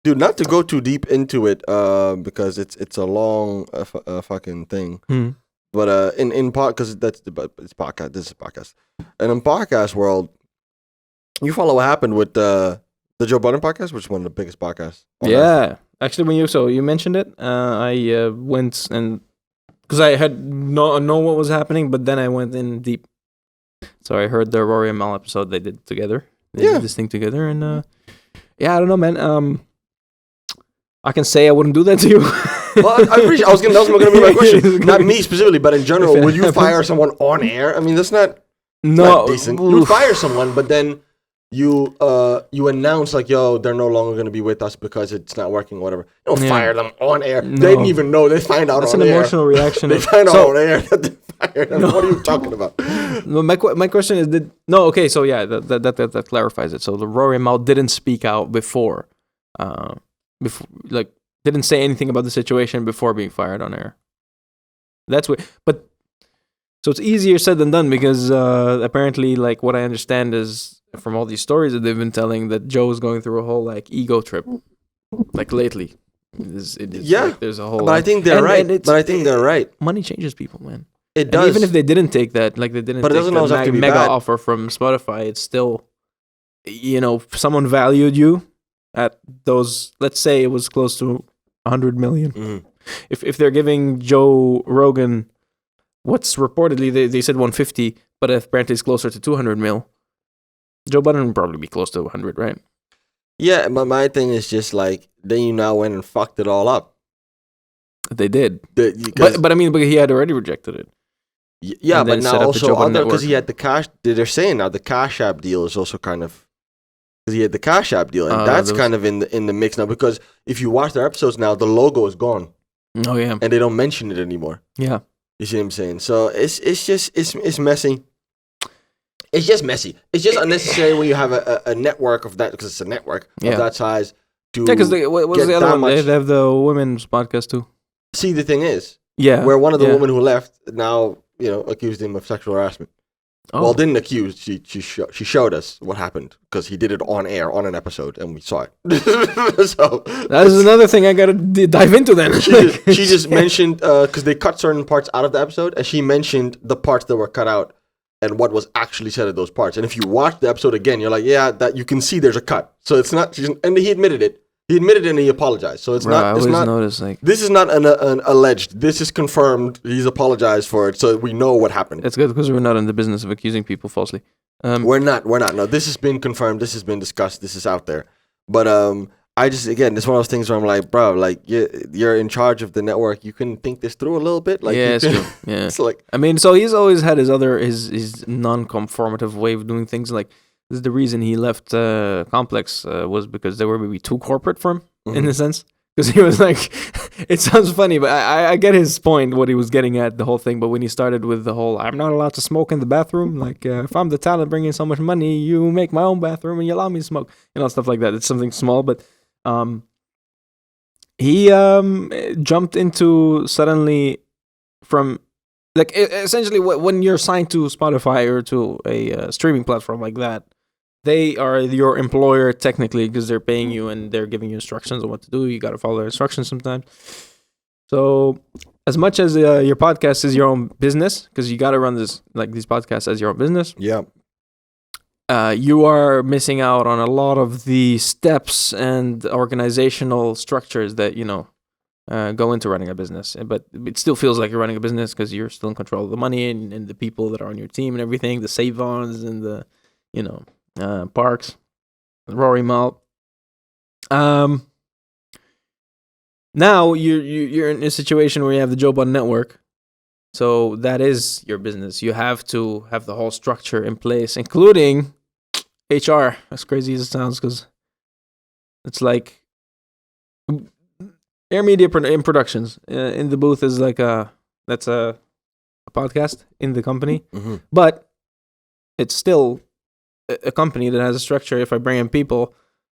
Dude, not to go too deep into it, because it's a long fucking thing. But in because it's podcast. This is podcast, and in podcast world, you follow what happened with the Joe Budden podcast, which is one of the biggest podcasts. Yeah, actually, when you mentioned it, I went and because I had know what was happening, but then I went in deep. So I heard the Rory Mal episode they did together. They did this thing together, and I don't know, man. I can say I wouldn't do that to you. Well, I appreciate. That was going to be my question. Not me specifically, but in general, would you fire someone on air? I mean, that's not decent. You would fire someone, but then you announce like, yo, they're no longer going to be with us because it's not working, or whatever. You don't fire them on air. No. They didn't even know. They find out that's on air. That's an emotional reaction. They find out on air that they fired them. What are you talking about? No, my question is, so yeah, that clarifies it. So the Rory Mal didn't speak out before, like, didn't say anything about the situation before being fired on air. That's what, but so it's easier said than done because apparently, like, what I understand is from all these stories that they've been telling that Joe is going through a whole like ego trip, like lately. It is like, there's a whole. But I think they're right. But I think they're right. Money changes people, man. It does. And even if they didn't take that, like they didn't. But it doesn't always have to be mega bad. offer from Spotify. It's still, someone valued you at those. Let's say it was close to 100 million. Mm-hmm. If they're giving Joe Rogan, what's reportedly they said 150, but apparently it's closer to 200 mil. Joe Budden would probably be close to 100, right? Yeah, but my thing is just like then you now went and fucked it all up. They did, but I mean, but he had already rejected it. Yeah, but now also other because he had the cash. They're saying now the Cash App deal is also kind of because he had the Cash App deal, and that's kind of in the mix now. Because if you watch their episodes now, the logo is gone. Oh yeah, and they don't mention it anymore. Yeah, you see what I'm saying? So it's messy. It's just messy. It's just unnecessary when you have a network of that because it's a network of that size. Because what was the other one? They have the women's podcast too. See, the thing is, where one of the women who left now, accused him of sexual harassment. Oh. Well, didn't accuse. She showed us what happened because he did it on air on an episode, and we saw it. So that is another thing I gotta dive into. Then she just mentioned because they cut certain parts out of the episode, and she mentioned the parts that were cut out and what was actually said at those parts. And if you watch the episode again, you're like, yeah, that you can see there's a cut. So it's not. And he admitted it. He admitted it and he apologized. So it's not. It's not. This is not an alleged. This is confirmed. He's apologized for it. So we know what happened. It's good because we're not in the business of accusing people falsely. We're not. No, this has been confirmed. This has been discussed. This is out there. But I just it's one of those things where I'm like, bro, like you're in charge of the network. You can think this through a little bit. Like, yeah, it's true. Yeah, it's like I mean, so he's always had his non-conformative way of doing things. Like this is the reason he left Complex was because they were maybe too corporate for him in a sense. Because he was like, it sounds funny, but I get his point, what he was getting at, the whole thing. But when he started with the whole, I'm not allowed to smoke in the bathroom. Like, if I'm the talent bringing so much money, you make my own bathroom and you allow me to smoke. Stuff like that. It's something small, but he jumped into suddenly from, like, essentially when you're signed to Spotify or to a streaming platform like that, they are your employer technically because they're paying you and they're giving you instructions on what to do. You got to follow their instructions sometimes. So as much as your podcast is your own business, because you got to run these podcasts as your own business. Yeah. You are missing out on a lot of the steps and organizational structures that, go into running a business. But it still feels like you're running a business because you're still in control of the money and the people that are on your team and everything, the save-ons and the, Parks, Rory Mal. Now you're in a situation where you have the Joe Budden Network, so that is your business. You have to have the whole structure in place, including HR. As crazy as it sounds, because it's like Air Media in Productions. In the booth is like that's a podcast in the company, but it's still a company that has a structure. If I bring in people,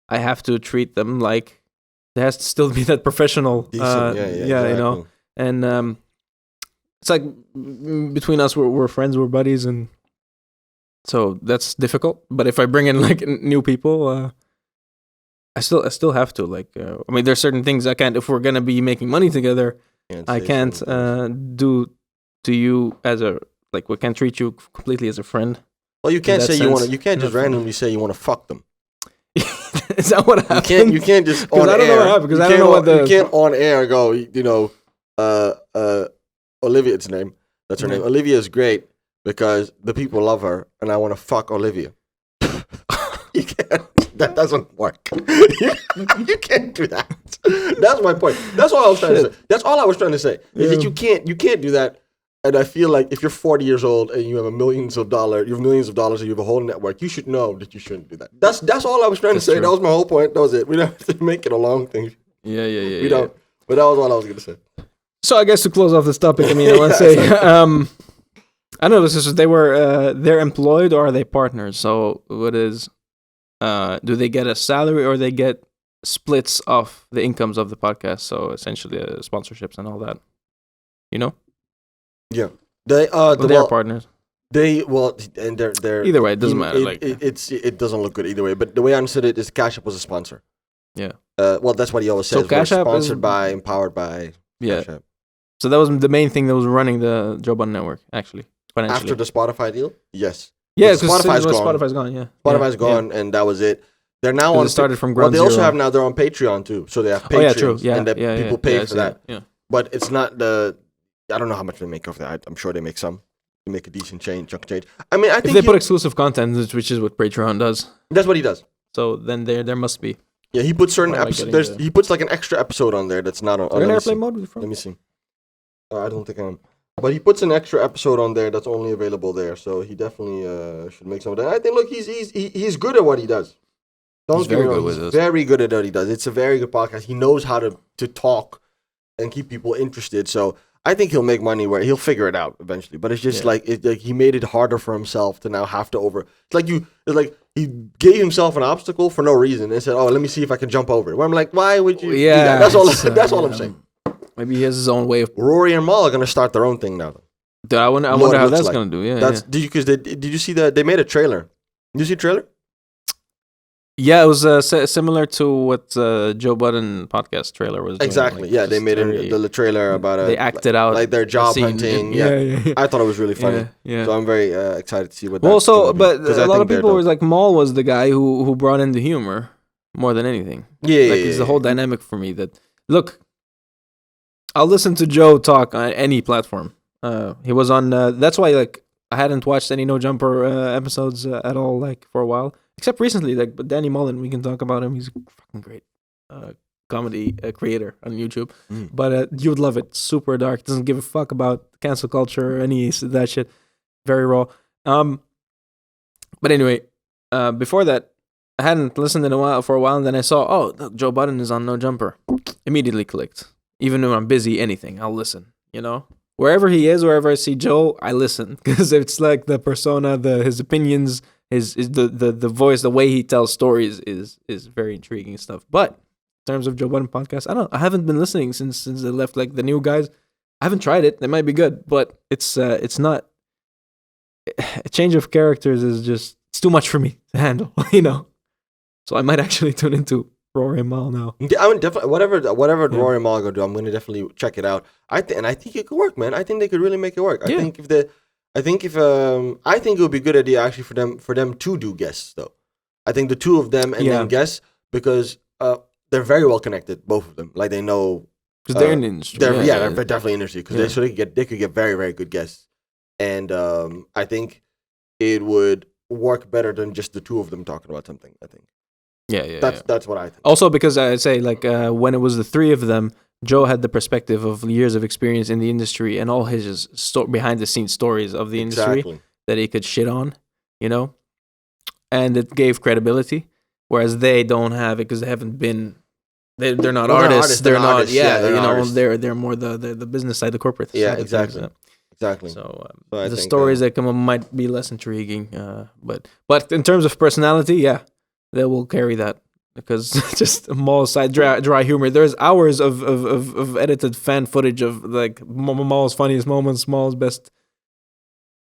I have to treat them like there has to still be that professional. Decent, exactly. And it's like between us, we're friends, we're buddies, and so that's difficult. But if I bring in like new people, I still have to like. I mean, there's certain things I can't. If we're gonna be making money together, I can't do to you as a like. We can't treat you completely as a friend. Well, you can't say you want to. You can't just randomly say you want to fuck them. Is that what happened? You can't just on I don't air. know what happened because I don't know what the. You can't on air go. Olivia, it's her name. That's her name. Olivia is great because the people love her, and I want to fuck Olivia. You can't. That doesn't work. You can't do that. That's my point. That's all I was trying to say. That's all I was trying to say. Is that you can't do that. And I feel like if you're 40 years old and you have millions of dollars, and you have a whole network, you should know that you shouldn't do that. That's all I was trying to say. True. That was my whole point. That was it. We don't have to make it a long thing. Yeah. We don't. But that was all I was going to say. So I guess to close off this topic, I mean, I want to say, I know this is they're employed or are they partners? So what is, do they get a salary or they get splits of the incomes of the podcast? So essentially sponsorships and all that, you know? Yeah, they are partners. And they're either way. It doesn't matter. It doesn't look good either way. But the way I understood it is Cash App was a sponsor. Yeah. Well, that's what he always says. So Cash App sponsored by, empowered by. Yeah. Cash App. So that was the main thing that was running the Joe Budden Network, actually, financially. After the Spotify deal, yes. Yeah, because Spotify's gone. Yeah. Spotify's gone, and that was it. They're now on. It started from ground zero. They also have now. They're on Patreon too, so they have Patreon. Oh yeah, true. Yeah, and people pay for that. Yeah. But it's not the. I don't know how much they make off that. I'm sure they make some. They make a decent chunk of change. I mean, I think if they put exclusive content, which is what Patreon does. That's what he does. So then there must be. Yeah, he puts certain episodes. He puts like an extra episode on there that's not on. Are you in airplane mode? Let me see. I don't think I am. But he puts an extra episode on there that's only available there. So he definitely should make some of that. I think, look, he's good at what he does. He's very good at what he does. It's a very good podcast. He knows how to talk and keep people interested. So I think he'll make money where he'll figure it out eventually. But it's just like he made it harder for himself to now have to It's like he gave himself an obstacle for no reason and said, "Oh, let me see if I can jump over it." Where I'm like, why would you? Yeah, do that? That's all I'm saying. Maybe he has his own way of. Rory and Mal are gonna start their own thing now. Dude, I wonder how that's gonna do. Yeah, did you see that they made a trailer? Did you see the trailer? Yeah, it was similar to what Joe Budden podcast trailer was. Exactly. Doing, they made the trailer about they acted out like their job hunting. Yeah. I thought it was really funny. Yeah. So I'm very excited to see what. Well, but a lot of people were like, Mal was the guy who brought in the humor more than anything. Yeah, it's the whole dynamic for me that look. I'll listen to Joe talk on any platform. He was on. That's why like I hadn't watched any No Jumper episodes at all like for a while. Except recently, like, but Danny Mullen, we can talk about him. He's a fucking great comedy creator on YouTube. But you would love it. Super dark. Doesn't give a fuck about cancel culture or any of that shit. Very raw. But anyway, before that, I hadn't listened for a while, and then I saw, look, Joe Budden is on No Jumper. Immediately clicked. Even when I'm busy, anything, I'll listen. You know, wherever he is, wherever I see Joe, I listen because it's like the persona, his opinions. The voice, the way he tells stories is very intriguing stuff. But in terms of Joe Budden podcast, I haven't been listening since they left. Like the new guys, I haven't tried it. They might be good, but it's not. A change of characters it's too much for me to handle, you know. So I might actually tune into Rory Mal now. I would definitely whatever Rory Mal go do, I'm gonna definitely check it out. I think it could work, man. I think they could really make it work. I think I think it would be a good idea actually for them to do guests though. I think the two of them and then guests because they're very well connected, both of them. Like they know because they're in the industry. They're definitely in the industry because they could get very very good guests, and I think it would work better than just the two of them talking about something. I think. That's what I think. Also because I say like when it was the three of them. Joe had the perspective of years of experience in the industry and all his behind-the-scenes stories of the industry that he could shit on, you know? And it gave credibility, whereas they don't have it because they haven't been... They're not artists. They're not artists. They're more the business side, the corporate side. Yeah, exactly. Exactly. So the stories that come up might be less intriguing, but in terms of personality, they will carry that. Because just Mal's side dry humor. There's hours of edited fan footage of like Mal's funniest moments, Mal's best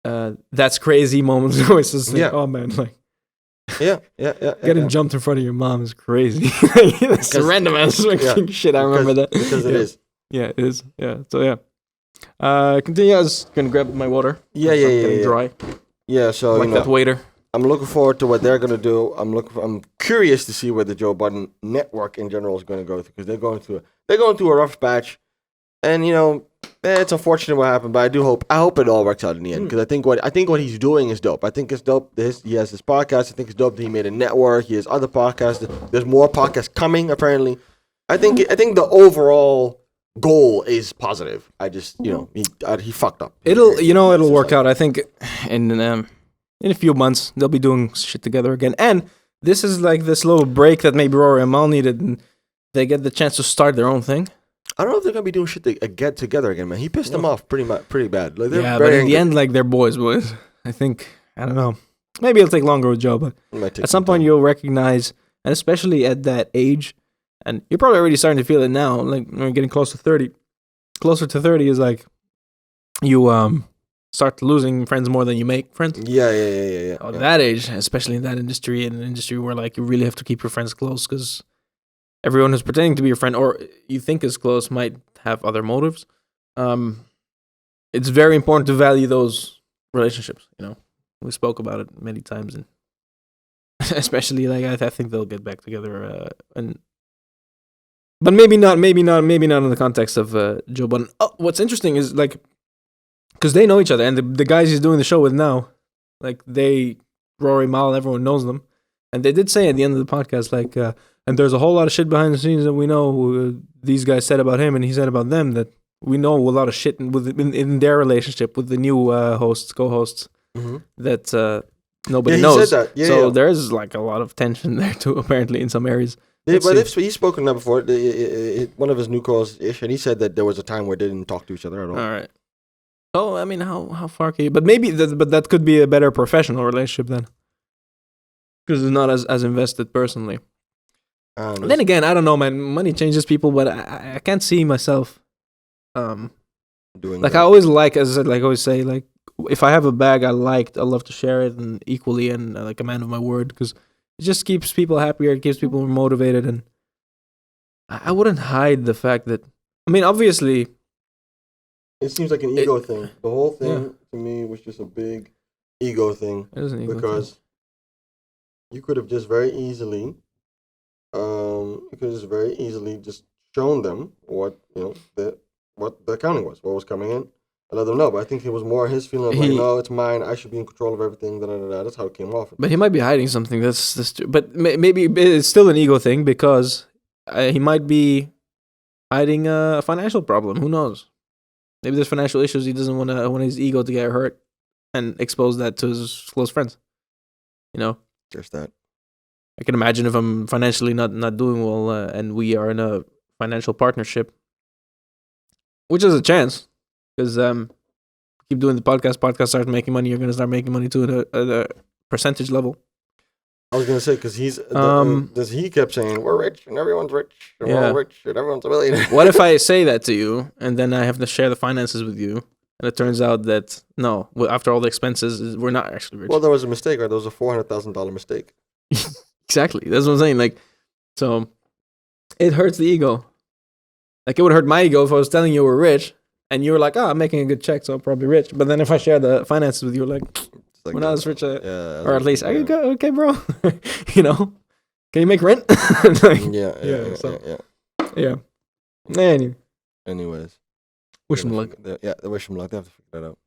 that's crazy moments. It's just like, oh man, like Getting jumped in front of your mom is crazy. That's random ass shit. I remember that. Because it is. Yeah, it is. Yeah. So yeah. Continue. I was gonna grab my water. Yeah. Getting dry. Yeah. So like that waiter. I'm looking forward to what they're gonna do. I'm curious to see where the Joe Budden Network in general is gonna go through, because they're going through a rough patch, and it's unfortunate what happened. But I hope it all works out in the end, because I think what he's doing is dope. I think it's dope. He has this podcast. I think it's dope that he made a network. He has other podcasts. There's more podcasts coming apparently. I think the overall goal is positive. I just he fucked up. It'll work out. I think in a few months, they'll be doing shit together again. And this is like this little break that maybe Rory Mal needed, and they get the chance to start their own thing. I don't know if they're going to be doing shit to get together again, man. He pissed them off pretty bad. Like, yeah, but in the end, like, they're boys. I think, I don't know. Maybe it'll take longer with Joe, but at some point you'll recognize, and especially at that age, and you're probably already starting to feel it now, like when you're getting closer to 30 is like, you start losing friends more than you make friends. Yeah. At that age, especially in that industry, in an industry where like you really have to keep your friends close, because everyone who's pretending to be your friend or you think is close might have other motives. It's very important to value those relationships. We spoke about it many times, and especially like I think they'll get back together. But maybe not in the context of Joe Budden. Oh, what's interesting is like, because they know each other, and the guys he's doing the show with now, like Rory Mal, everyone knows them, and they did say at the end of the podcast, like, and there's a whole lot of shit behind the scenes that we know these guys said about him and he said about them, that we know a lot of shit in their relationship with the new co-hosts, that nobody knows. Said that. So there's like a lot of tension there too, apparently, in some areas. Yeah, but he's spoken that before. One of his new calls, and he said that there was a time where they didn't talk to each other at all. All right. Oh, I mean, how far can you? But maybe that could be a better professional relationship then, because it's not as invested personally. Then again, I don't know, man. Money changes people, but I can't see myself. Doing like that. I always always say, like, if I have a bag I love to share it, and equally, and like a man of my word, because it just keeps people happier. It keeps people more motivated, and I wouldn't hide the fact that, I mean, obviously, it seems like an ego thing. The whole thing to me was just a big ego thing. It is an ego because thing. You could have just very easily, just shown them what the accounting was, what was coming in, and let them know. But I think it was more his feeling of like, no, it's mine. I should be in control of everything. That's how it came off. But he might be hiding something. But maybe it's still an ego thing, because he might be hiding a financial problem. Who knows? Maybe there's financial issues. He doesn't want his ego to get hurt and expose that to his close friends. There's that. I can imagine if I'm financially not doing well, and we are in a financial partnership, which is a chance, because keep doing the podcast start making money, you're going to start making money too at a percentage level. I was going to say, because he kept saying, we're rich, and everyone's rich, and we're all rich, and everyone's a millionaire. What if I say that to you, and then I have to share the finances with you, and it turns out that, no, after all the expenses, we're not actually rich? Well, there was a mistake, right? There was a $400,000 mistake. Exactly. That's what I'm saying. Like, so it hurts the ego. Like, it would hurt my ego if I was telling you we're rich, and you were like, I'm making a good check, so I'm probably rich. But then if I share the finances with you, like we're not as rich, or at least, are you okay, bro? Can you make rent? Yeah. Anyway. Anyways. Wish him luck. Yeah, wish him luck. They have to figure that out.